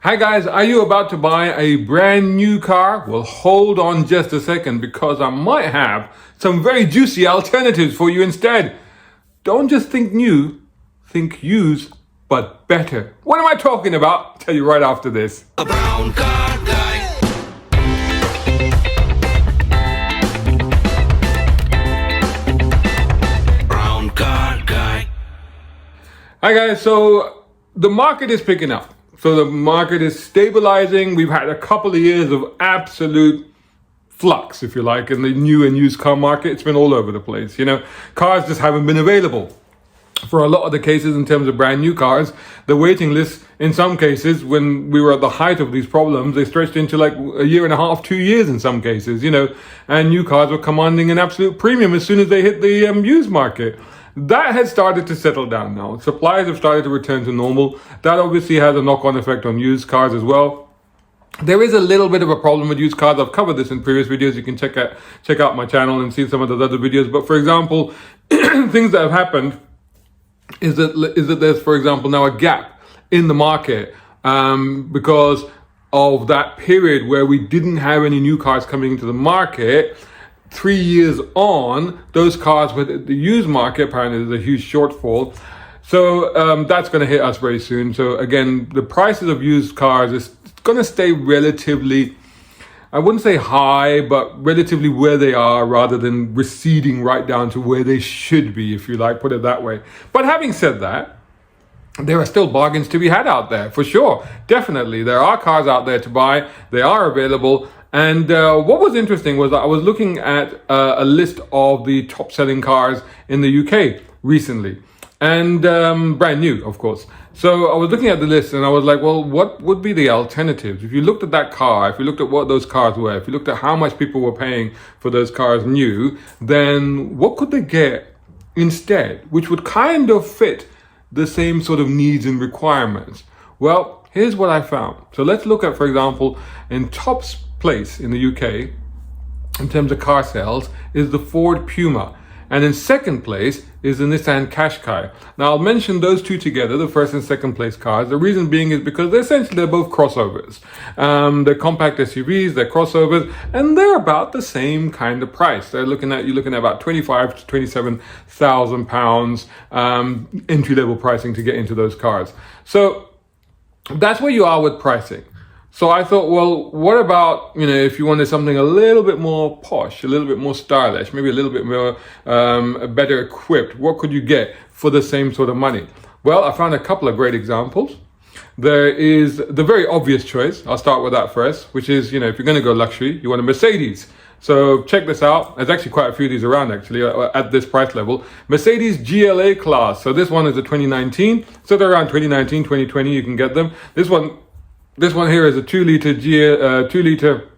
Hi guys, are you about to buy a brand new car? Well, hold on just a second because I might have some very juicy alternatives for you instead. Don't just think new, think used, but better. What am I talking about? I'll tell you right after this. A brown car guy. Brown car guy. Hi guys, so the market is picking up. So the market is stabilizing. We've had a couple of years of absolute flux, if you like, in the new and used car market. It's been all over the place. Cars just haven't been available. For a lot of the cases in terms of brand new cars, the waiting list in some cases, when we were at the height of these problems, they stretched into like a year and a half, 2 years in some cases, and new cars were commanding an absolute premium as soon as they hit the used market. That has started to settle down now. Supplies have started to return to normal. That obviously has a knock-on effect on used cars as well. There is a little bit of a problem with used cars. I've covered this in previous videos. You can check out my channel and see some of those other videos. But for example, things that have happened is that there's, for example, now a gap in the market because of that period where we didn't have any new cars coming into the market. 3 years on, those cars with the used market, apparently there's a huge shortfall. So that's going to hit us very soon. So again, the prices of used cars is going to stay relatively, I wouldn't say high, but relatively where they are rather than receding right down to where they should be, if you like, put it that way. But having said that, there are still bargains to be had out there, for sure. Definitely. There are cars out there to buy. They are available. And what was interesting was that I was looking at a list of the top selling cars in the UK recently. And brand new, of course. So I was looking at the list and I was like, well, what would be the alternatives? If you looked at that car, if you looked at what those cars were, if you looked at how much people were paying for those cars new, then what could they get instead, which would kind of fit the same sort of needs and requirements? Well, here's what I found. So let's look at, for example, in top place in the UK in terms of car sales is the Ford Puma. And in second place is the Nissan Qashqai. Now I'll mention those two together, the first and second place cars. The reason being is because they're both crossovers. They're compact SUVs, they're crossovers, and they're about the same kind of price. You're looking at about 25 to 27,000 pounds entry level pricing to get into those cars. So that's where you are with pricing. So I thought, well, what about, if you wanted something a little bit more posh, a little bit more stylish, maybe a little bit more better equipped, what could you get for the same sort of money? Well, I found a couple of great examples. There is the very obvious choice. I'll start with that first, which is, if you're going to go luxury, you want a Mercedes. So check this out. There's actually quite a few of these around actually at this price level. Mercedes GLA class. So this one is a 2019. So they're around 2019, 2020, you can get them. This one here is a 2-liter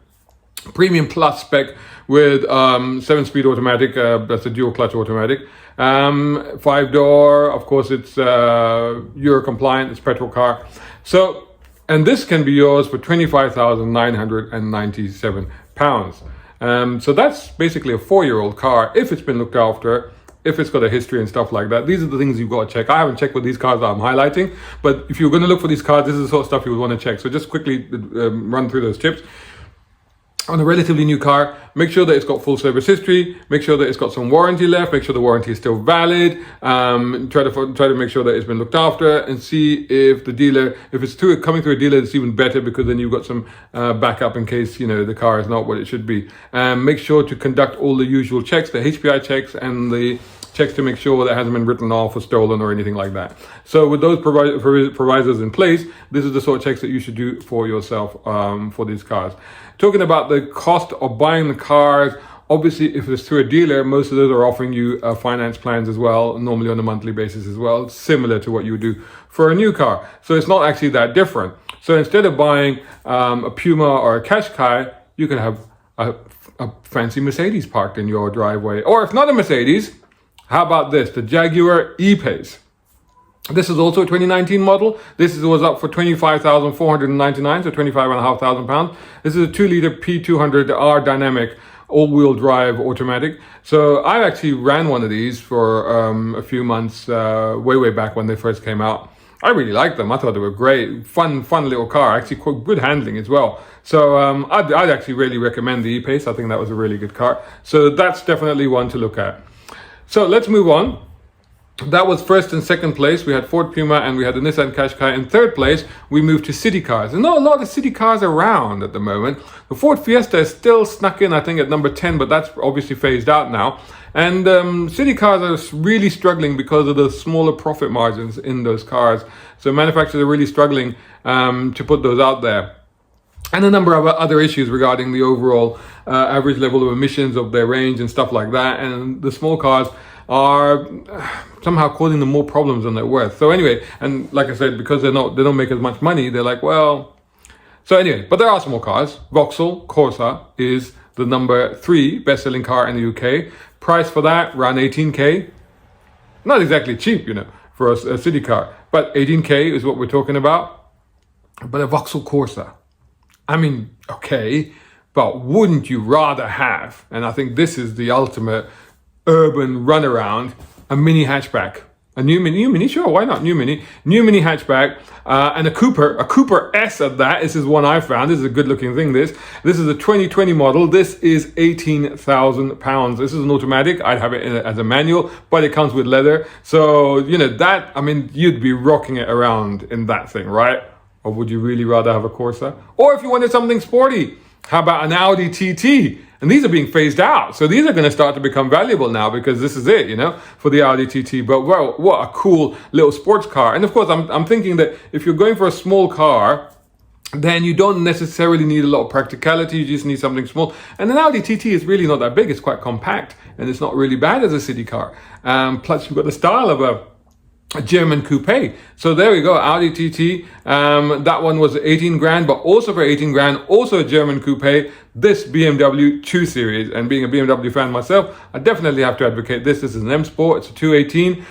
premium plus spec with 7-speed automatic. That's a dual clutch automatic. 5-door. Of course, it's Euro compliant. It's petrol car. So, and this can be yours for £25,997. So that's basically a 4-year-old car if it's been looked after, if it's got a history and stuff like that. These are the things you've got to check. I haven't checked with these cars that I'm highlighting, but if you're going to look for these cars, this is the sort of stuff you would want to check. So just quickly run through those tips. On a relatively new car, make sure that it's got full service history, make sure that it's got some warranty left, make sure the warranty is still valid, try to make sure that it's been looked after, and see if the dealer, if it's coming through a dealer, it's even better because then you've got some backup in case, the car is not what it should be. Make sure to conduct all the usual checks, the HPI checks and the checks to make sure that it hasn't been written off or stolen or anything like that. So with those provisos in place, this is the sort of checks that you should do for yourself for these cars. Talking about the cost of buying the cars, obviously if it's through a dealer, most of those are offering you finance plans as well, normally on a monthly basis as well, similar to what you would do for a new car. So it's not actually that different. So instead of buying a Puma or a Qashqai, you can have a fancy Mercedes parked in your driveway. Or if not a Mercedes, how about this, the Jaguar E-Pace. This is also a 2019 model. This was up for £25,499, so £25,500. This is a 2-liter P200R dynamic all-wheel drive automatic. So I actually ran one of these for a few months, way back when they first came out. I really liked them. I thought they were great, fun little car. Actually, quite good handling as well. So I'd actually really recommend the E-Pace. I think that was a really good car. So that's definitely one to look at. So let's move on. That was first and second place. We had Ford Puma and we had the Nissan Qashqai. In third place, we moved to city cars. There's not a lot of city cars around at the moment. The Ford Fiesta is still snuck in, I think, at number 10, but that's obviously phased out now. And city cars are really struggling because of the smaller profit margins in those cars. So manufacturers are really struggling to put those out there. And a number of other issues regarding the overall average level of emissions of their range and stuff like that. And the small cars are somehow causing them more problems than they're worth. So anyway, and like I said, because they don't make as much money, they're like, well. So anyway, but there are small cars. Vauxhall Corsa is the number 3 best-selling car in the UK. Price for that around 18k. Not exactly cheap, for a city car, but 18k is what we're talking about. But a Vauxhall Corsa, I mean, okay, but wouldn't you rather have? And I think this is the ultimate urban runaround, a mini hatchback, a new mini, sure, why not, new mini hatchback, and a Cooper S at that. This is one I found. This is a good looking thing. This is a 2020 model. This is £18,000. This is an automatic. I'd have it as a manual, but it comes with leather. So that, I mean, you'd be rocking it around in that thing, right? Or would you really rather have a Corsa? Or if you wanted something sporty, how about an Audi TT? And these are being phased out. So these are going to start to become valuable now because this is it, for the Audi TT. But well, what a cool little sports car. And of course, I'm thinking that if you're going for a small car, then you don't necessarily need a lot of practicality. You just need something small. And an Audi TT is really not that big. It's quite compact and it's not really bad as a city car. Plus you've got the style of a German coupe. So there we go, Audi TT. That one was 18 grand, but also for 18 grand, also a German coupe, this BMW 2 Series. And being a BMW fan myself, I definitely have to advocate this. This is an M Sport, it's a 218,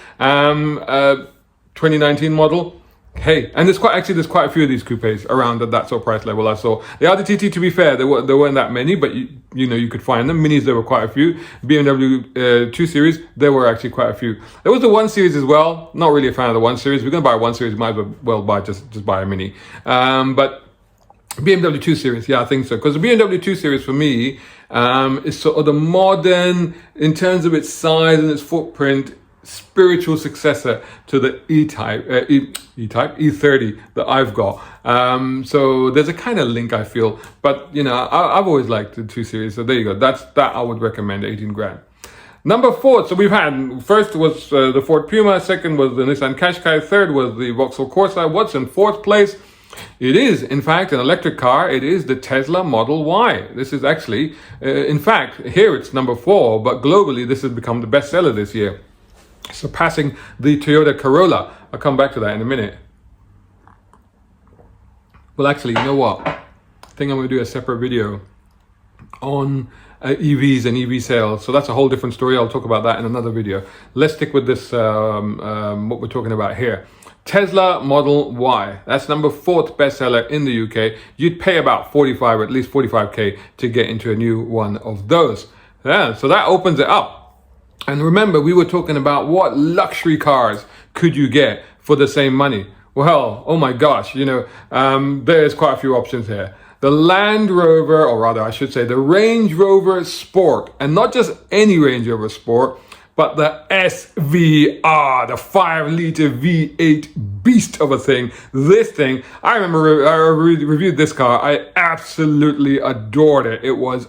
2019 model. Hey, and there's quite a few of these coupes around at that sort of price level. I saw the Audi TT. To be fair, there weren't that many, but you could find them. Minis, there were quite a few. BMW 2 Series, there were actually quite a few. There was the 1 Series as well. Not really a fan of the 1 Series. If you're gonna buy a 1 Series, might as well buy just buy a Mini. But BMW 2 Series, yeah, I think so. Because the BMW 2 Series for me is sort of the modern, in terms of its size and its footprint, spiritual successor to the E30 that I've got. So there's a kind of link, I feel. But I've always liked the 2 Series. So there you go. That I would recommend, 18 grand. Number 4. So we've had, first was the Ford Puma, second was the Nissan Qashqai, third was the Vauxhall Corsa. What's in fourth place? It is, in fact, an electric car. It is the Tesla Model Y. This is actually, in fact, here it's number 4, but globally this has become the bestseller this year, surpassing the Toyota Corolla. I'll come back to that in a minute. Well, actually, you know what? I think I'm going to do a separate video on EVs and EV sales. So that's a whole different story. I'll talk about that in another video. Let's stick with this, what we're talking about here. Tesla Model Y. That's number 4th bestseller in the UK. You'd pay about 45, or at least 45k to get into a new one of those. Yeah, so that opens it up. And remember, we were talking about what luxury cars could you get for the same money. Well, oh my gosh, there's quite a few options here. The Land Rover, or rather I should say the Range Rover Sport, and not just any Range Rover Sport, but the SVR, the 5-liter V8 beast of a thing. This thing, I remember I reviewed this car. I absolutely adored it. It was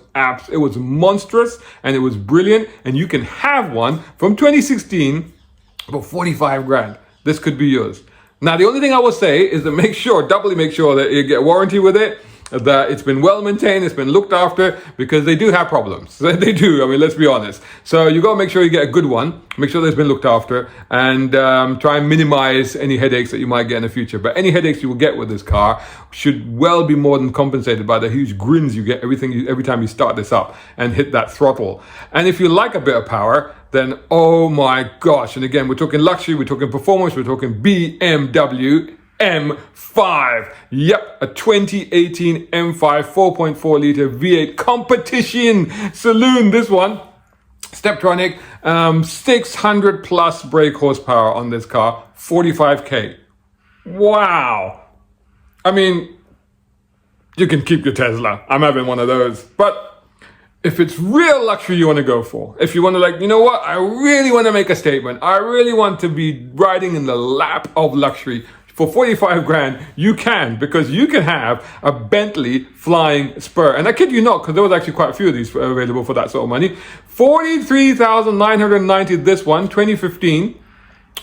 monstrous and it was brilliant. And you can have one from 2016 for 45 grand. This could be yours. Now, the only thing I will say is to doubly make sure that you get warranty with it, that it's been well maintained, it's been looked after, because they do have problems. They do, I mean, let's be honest. So you got to make sure you get a good one, make sure that it's been looked after, and try and minimize any headaches that you might get in the future. But any headaches you will get with this car should well be more than compensated by the huge grins you get every time you start this up and hit that throttle. And if you like a bit of power, then oh my gosh, and again, we're talking luxury, we're talking performance, we're talking BMW M5. Yep, a 2018 M5 4.4 liter V8 competition saloon. This one, Steptronic, 600 plus brake horsepower on this car, 45k. Wow. I mean, you can keep your Tesla. I'm having one of those. But if it's real luxury you want to go for, if you want to like, you know what, I really want to make a statement. I really want to be riding in the lap of luxury. For 45 grand, you can, because you can have a Bentley Flying Spur. And I kid you not, because there was actually quite a few of these available for that sort of money. 43,990 this one, 2015.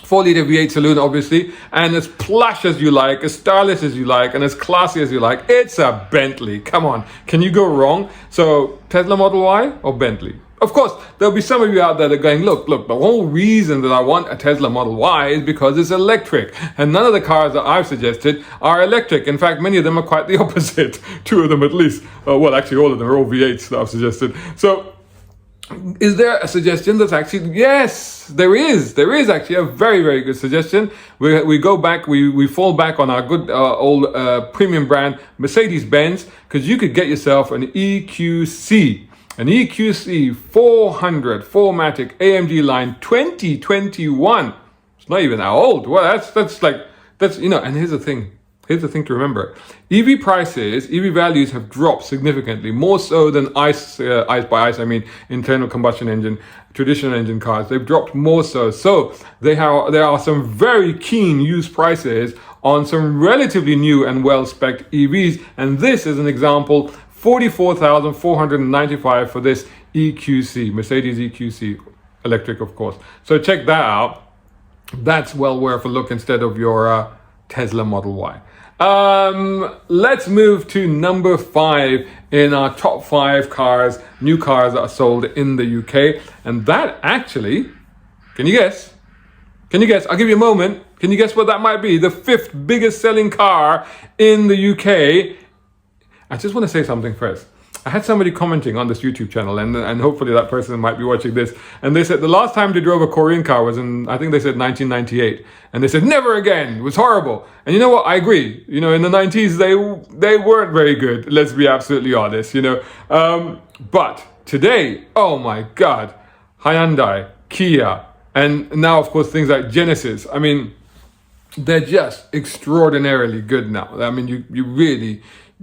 4-liter V8 saloon, obviously, and as plush as you like, as stylish as you like, and as classy as you like. It's a Bentley. Come on, can you go wrong? So Tesla Model Y or Bentley? Of course, there'll be some of you out there that are going, look, the whole reason that I want a Tesla Model Y is because it's electric. And none of the cars that I've suggested are electric. In fact, many of them are quite the opposite. Two of them at least. Well, actually, all of them are all V8s that I've suggested. So is there a suggestion that's actually, yes, there is. There is actually a very, very good suggestion. We go back, we fall back on our good old premium brand, Mercedes-Benz, because you could get yourself an EQC. An EQC 400 4MATIC AMG line 2021. It's not even that old. Well, that's you know, and here's the thing. Here's the thing to remember. EV prices, EV values have dropped significantly, more so than ICE by ICE, I mean internal combustion engine, traditional engine cars. They've dropped more so. So there are some very keen used prices on some relatively new and well-spec'd EVs. And this is an example, 44,495 for this EQC, Mercedes EQC, electric of course. So check that out. That's well worth a look instead of your Tesla Model Y. Let's move to number 5 in our top 5 cars, new cars that are sold in the UK. And that actually, can you guess? Can you guess? I'll give you a moment. Can you guess what that might be? The 5th biggest selling car in the UK. I just want to say something first. I had somebody commenting on this YouTube channel, and hopefully that person might be watching this. And they said the last time they drove a Korean car was in, I think they said 1998. And they said, never again. It was horrible. And you know what? I agree. You know, in the 90s, they weren't very good. Let's be absolutely honest, you know. But today, oh my God, Hyundai, Kia, and now, of course, things like Genesis. I mean, they're just extraordinarily good now. I mean, you really,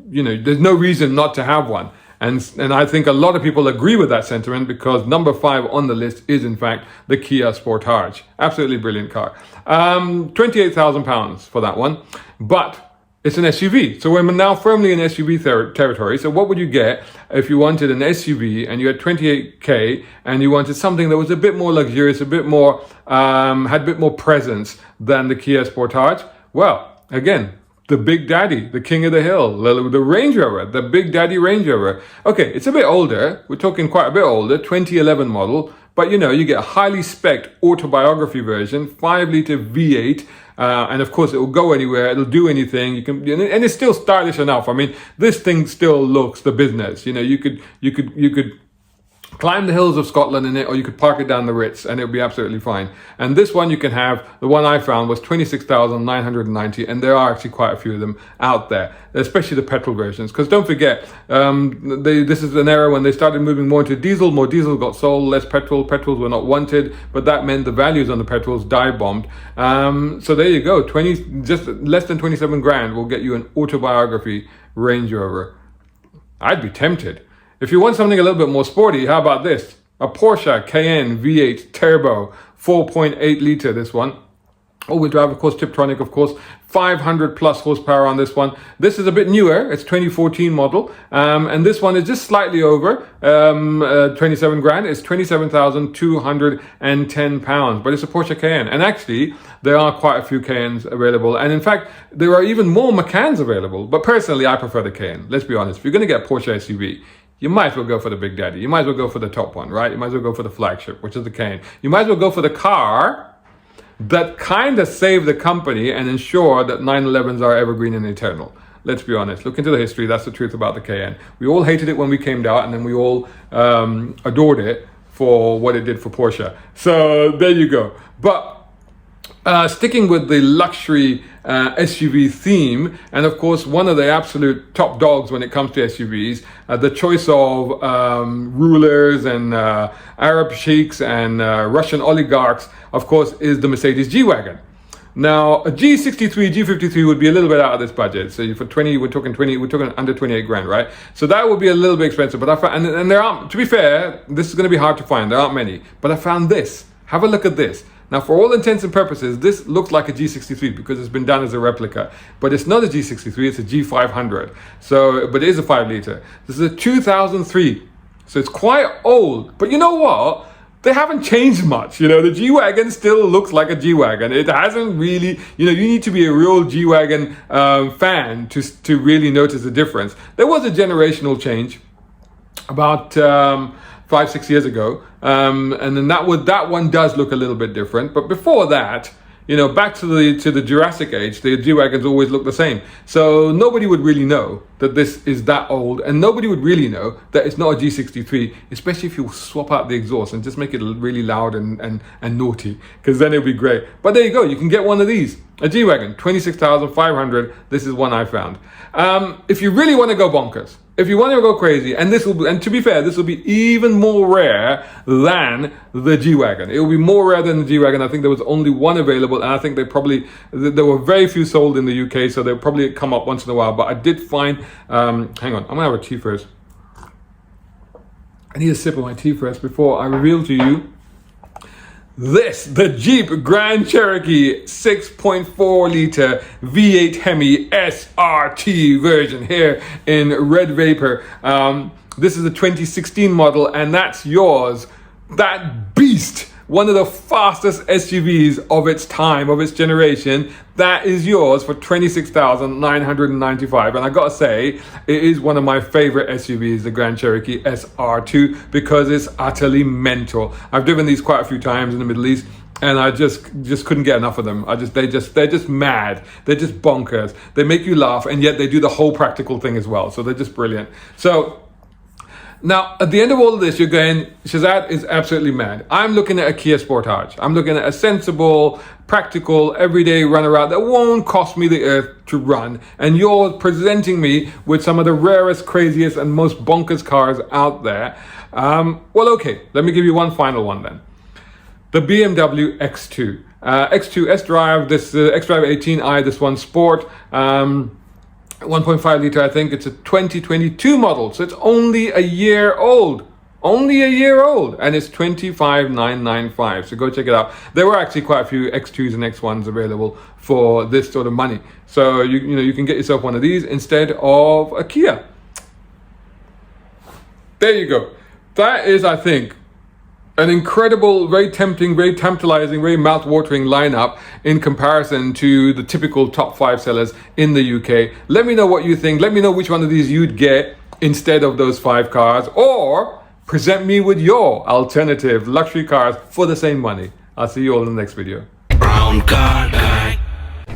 you know, there's no reason not to have one. And I think a lot of people agree with that sentiment, because number 5 on the list is in fact the Kia Sportage. Absolutely brilliant car. £28,000 for that one, but it's an SUV. So we're now firmly in SUV territory. So what would you get if you wanted an SUV and you had 28k and you wanted something that was a bit more luxurious, a bit more, had a bit more presence than the Kia Sportage? Well, again, the Big Daddy, the King of the Hill, the Range Rover, the Big Daddy Range Rover. Okay, it's a bit older. We're talking quite a bit older, 2011 model. But you know, you get a highly spec'd autobiography version, 5-liter V8. And of course, it will go anywhere. It'll do anything. You can, and it's still stylish enough. I mean, this thing still looks the business. You know, you could climb the hills of Scotland in it, or you could park it down the Ritz and it'll be absolutely fine. And this one you can have, the one I found was 26,990, and there are actually quite a few of them out there, especially the petrol versions. Because don't forget, this is an era when they started moving more into diesel. More diesel got sold, less petrol. Petrols were not wanted, but that meant the values on the petrols dive bombed. So there you go, just less than 27 grand will get you an autobiography Range Rover. I'd be tempted. If you want something a little bit more sporty, how about this? A Porsche Cayenne V8 Turbo, 4.8 litre this one. All-wheel drive, of course, Tiptronic, of course, 500 plus horsepower on this one. This is a bit newer. It's 2014 model. And this one is just slightly over 27 grand. It's 27,210 pounds, but it's a Porsche Cayenne. And actually, there are quite a few Cayennes available. And in fact, there are even more Macans available. But personally, I prefer the Cayenne. Let's be honest. If you're going to get a Porsche SUV, you might as well go for the Big Daddy. You might as well go for the top one, right? You might as well go for the flagship, which is the Cayenne. You might as well go for the car that kind of save the company and ensure that 911s are evergreen and eternal. Let's be honest. Look into the history. That's the truth about the Cayenne. We all hated it when we came out, and then we all adored it for what it did for Porsche. So there you go. But sticking with the luxury SUV theme, and of course one of the absolute top dogs when it comes to SUVs, the choice of rulers and Arab sheiks and Russian oligarchs, of course, is the Mercedes G-Wagon. Now a G63, G53 would be a little bit out of this budget. So for 20, we're talking under 28 grand, right? So that would be a little bit expensive. But I found, and there aren't, to be fair, this is going to be hard to find. There aren't many. But I found this. Have a look at this. Now, for all intents and purposes, this looks like a G63 because it's been done as a replica. But it's not a G63, it's a G500. So, but it is a 5 liter. This is a 2003. So it's quite old. But you know what? They haven't changed much. You know, the G-Wagon still looks like a G-Wagon. It hasn't really, you know, you need to be a real G-Wagon fan to really notice the difference. There was a generational change about 5-6 years ago. And then that one does look a little bit different. But before that, you know, back to the Jurassic age, the G-Wagons always look the same. So nobody would really know that this is that old, and nobody would really know that it's not a G63, especially if you swap out the exhaust and just make it really loud and naughty, because then it'll be great. But there you go, you can get one of these, a G-Wagon, 26,500. This is one I found. If you really want to go bonkers, if you want to go crazy, and to be fair, this will be even more rare than the G-Wagon. It will be more rare than the G-Wagon. I think there was only one available, and I think there were very few sold in the UK, so they'll probably come up once in a while. But I did find, hang on, I'm gonna have a tea first. I need a sip of my tea first before I reveal to you the Jeep Grand Cherokee 6.4 liter V8 Hemi SRT version here in Red Vapor. This is a 2016 model, and that's yours. That beast, one of the fastest SUVs of its time, of its generation, that is yours for 26,995. And I gotta say, it is one of my favorite SUVs, the Grand Cherokee SR2, because it's utterly mental. I've driven these quite a few times in the Middle East, and I just couldn't get enough of them. They're just mad. They're just bonkers. They make you laugh, and yet they do the whole practical thing as well. So they're just brilliant. So now, at the end of all of this, you're going, Shazad is absolutely mad. I'm looking at a Kia Sportage. I'm looking at a sensible, practical, everyday runaround that won't cost me the earth to run. And you're presenting me with some of the rarest, craziest, and most bonkers cars out there. Well, okay, let me give you one final one then. The BMW X2. X2 S-Drive, this X-Drive 18i, this one Sport. 1.5 liter, I think. It's a 2022 model, so it's only a year old. Only a year old, and it's 25,995. So go check it out. There were actually quite a few X2s and X1s available for this sort of money. So you can get yourself one of these instead of a Kia. There you go. That is, I think, an incredible, very tempting, very tantalizing, very mouth-watering lineup in comparison to the typical top 5 sellers in the UK. Let me know what you think. Let me know which one of these you'd get instead of those 5 cars, or present me with your alternative luxury cars for the same money. I'll see you all in the next video. Brown car guy.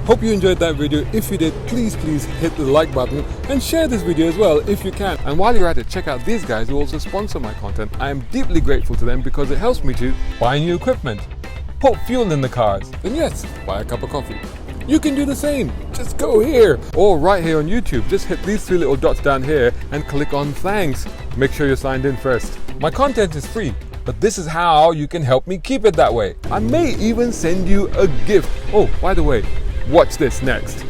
Hope you enjoyed that video. If you did, please hit the like button and share this video as well if you can. And while you're at it, check out these guys who also sponsor my content. I am deeply grateful to them because it helps me to buy new equipment, put fuel in the cars, and yes, buy a cup of coffee. You can do the same. Just go here or right here on YouTube. Just hit these 3 little dots down here and click on thanks. Make sure you're signed in first. My content is free, but this is how you can help me keep it that way. I may even send you a gift. Oh, by the way, watch this next.